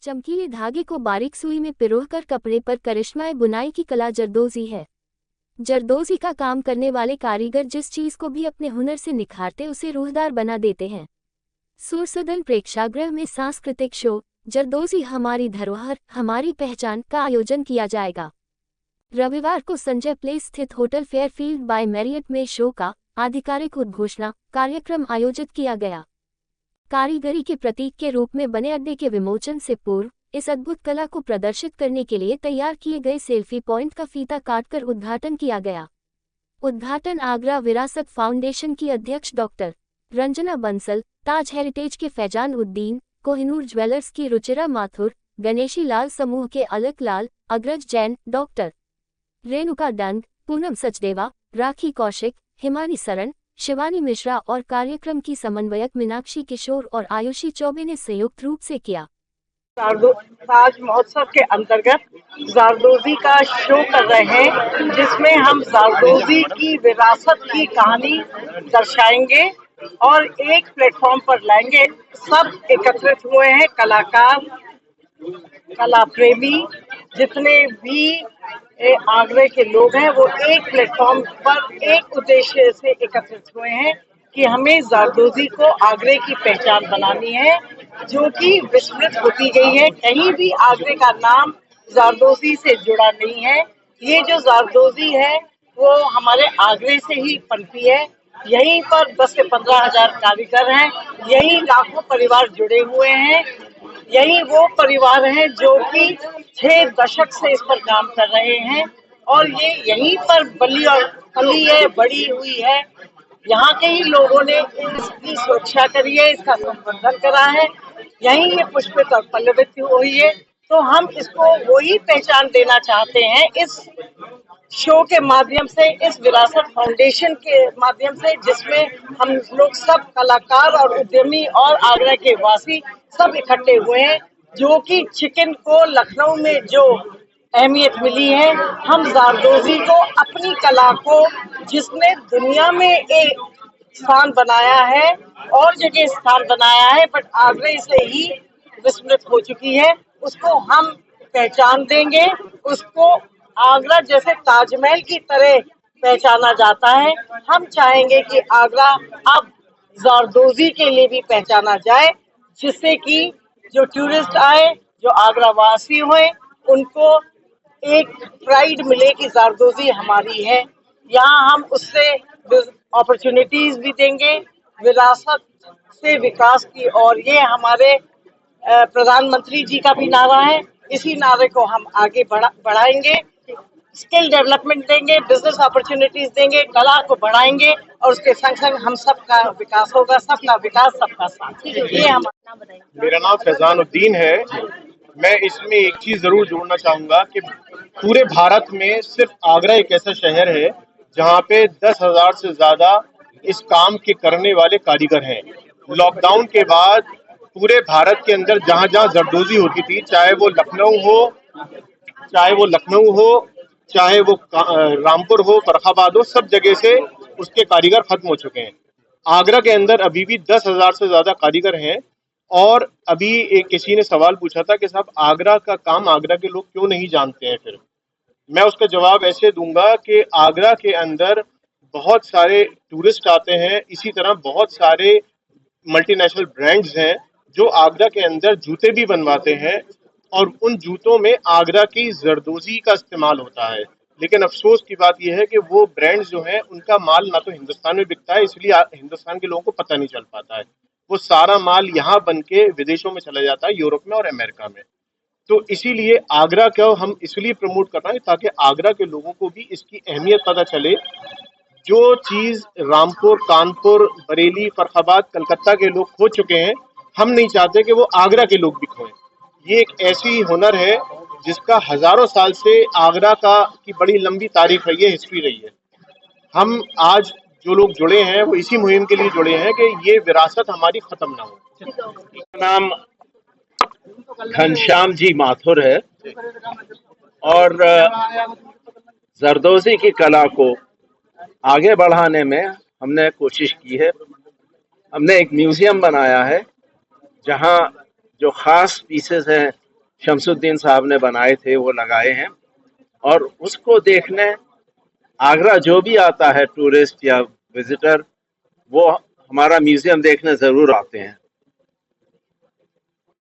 चमकीले धागे को बारीक सुई में पिरोकर कपड़े पर करिश्माए बुनाई की कला जरदोजी है। जरदोजी का काम करने वाले कारीगर जिस चीज को भी अपने हुनर से निखारते उसे रूहदार बना देते हैं। सूरसदन प्रेक्षागृह में सांस्कृतिक शो जरदोजी हमारी धरोहर हमारी पहचान का आयोजन किया जाएगा। रविवार को संजय प्लेस स्थित होटल फेयरफील्ड बाय मैरियट में शो का आधिकारिक उद्घोषणा कार्यक्रम आयोजित किया गया। कारीगरी के प्रतीक के रूप में बने अड्डे के विमोचन से पूर्व इस अद्भुत कला को प्रदर्शित करने के लिए तैयार किए गए सेल्फी पॉइंट का फीता काटकर उद्घाटन किया गया। उद्घाटन आगरा विरासत फाउंडेशन की अध्यक्ष डॉक्टर रंजना बंसल, ताज हेरिटेज के फैजान उद्दीन, कोहिनूर ज्वेलर्स की रुचिरा माथुर, गणेशी लाल समूह के अलक लाल, अग्रज जैन, डॉक्टर रेणुका डंग, पूनम सचदेवा, राखी कौशिक, हिमानी सरन, शिवानी मिश्रा और कार्यक्रम की समन्वयक मीनाक्षी किशोर और आयुषी चौबे ने संयुक्त रूप से किया। ताज महोत्सव के अंतर्गत जारदोजी का शो कर रहे हैं, जिसमें हम जारदोजी की विरासत की कहानी दर्शाएंगे और एक प्लेटफॉर्म पर लाएंगे। सब एकत्रित हुए हैं, कलाकार, कला प्रेमी, जितने भी आगरे के लोग हैं वो एक प्लेटफॉर्म पर एक उद्देश्य से एकत्रित हुए हैं कि हमें जारदोजी को आगरे की पहचान बनानी है, जो कि विस्मृत होती गई है। कहीं भी आगरे का नाम जारदोजी से जुड़ा नहीं है। ये जो जारदोजी है वो हमारे आगरे से ही पनपी है। यहीं पर 10 से 15 हजार कारीगर हैं, यहीं लाखों परिवार जुड़े हुए हैं। यही वो परिवार हैं जो कि 6 दशक से इस पर काम कर रहे हैं और ये यहीं पर पली है, बड़ी हुई है। यहाँ के ही लोगों ने इसकी सुरक्षा करी है, इसका संवर्धन करा है, यहीं ये पुष्पित और पल्लवित हुई है। तो हम इसको वही पहचान देना चाहते हैं इस शो के माध्यम से, इस विरासत फाउंडेशन के माध्यम से, जिसमें हम लोग सब कलाकार और उद्यमी और आगरा के वासी सब इकट्ठे हुए हैं। जो कि चिकन को लखनऊ में जो अहमियत मिली है, हम जारदोजी को अपनी कला को, जिसने दुनिया में एक स्थान बनाया है और जगह स्थान बनाया है, बट आगरे से ही विस्मृत हो चुकी है, उसको हम पहचान देंगे। उसको आगरा जैसे ताजमहल की तरह पहचाना जाता है, हम चाहेंगे कि आगरा अब जारदोजी के लिए भी पहचाना जाए, जिससे कि जो टूरिस्ट आए, जो आगरा वासी हुए, उनको एक प्राइड मिले कि जारदोजी हमारी है। यहाँ हम उससे अपॉर्चुनिटीज भी देंगे, विरासत से विकास की। और ये हमारे प्रधानमंत्री जी का भी नारा है, इसी नारे को हम आगे बढ़ाएंगे, स्किल डेवलपमेंट देंगे, बिजनेस अपॉर्चुनिटीज देंगे, कला को बढ़ाएंगे और उसके संग संग हम सबका विकास होगा। सबका विकास, सबका साथ। ये हमारा नाम बताइए। मेरा नाम फैजान उद्दीन है। मैं इसमें एक चीज जरूर जोड़ना चाहूंगा कि पूरे भारत में सिर्फ आगरा एक ऐसा शहर है जहाँ पे 10,000 से ज्यादा इस काम के करने वाले कारीगर हैं। लॉकडाउन के बाद पूरे भारत के अंदर जहाँ जहाँ जरदोजी होती थी, चाहे वो लखनऊ हो, चाहे वो रामपुर हो, फर्रुखाबाद हो, सब जगह से उसके कारीगर खत्म हो चुके हैं। आगरा के अंदर अभी भी 10,000 से ज्यादा कारीगर हैं। और अभी एक किसी ने सवाल पूछा था कि साहब आगरा का काम आगरा के लोग क्यों नहीं जानते हैं। फिर मैं उसका जवाब ऐसे दूंगा कि आगरा के अंदर बहुत सारे टूरिस्ट आते हैं, इसी तरह बहुत सारे मल्टीनेशनल ब्रांड्स हैं जो आगरा के अंदर जूते भी बनवाते हैं और उन जूतों में आगरा की जरदोजी का इस्तेमाल होता है। लेकिन अफसोस की बात यह है कि वो ब्रांड्स जो हैं उनका माल ना तो हिंदुस्तान में बिकता है, इसलिए हिंदुस्तान के लोगों को पता नहीं चल पाता है। वो सारा माल यहाँ बन के विदेशों में चला जाता है, यूरोप में और अमेरिका में। तो इसीलिए आगरा को हम इसलिए प्रमोट कर रहे हैं ताकि आगरा के लोगों को भी इसकी अहमियत पता चले। जो चीज रामपुर, कानपुर, बरेली, फर्रुखाबाद, कलकत्ता के लोग खो चुके हैं, हम नहीं चाहते कि वो आगरा के लोग भी खोएं। ये एक ऐसी हुनर है जिसका हजारों साल से आगरा की बड़ी लंबी तारीख रही है, हिस्ट्री रही है। हम आज जो लोग जुड़े हैं वो इसी मुहिम के लिए जुड़े हैं कि ये विरासत हमारी खत्म ना हो। नाम घनश्याम जी माथुर है और जरदोजी की कला को आगे बढ़ाने में हमने कोशिश की है। हमने एक म्यूजियम बनाया है जहां जो खास पीसेस हैं शमसुद्दीन साहब ने बनाए थे वो लगाए हैं, और उसको देखने आगरा जो भी आता है टूरिस्ट या विजिटर, वो हमारा म्यूजियम देखने जरूर आते हैं।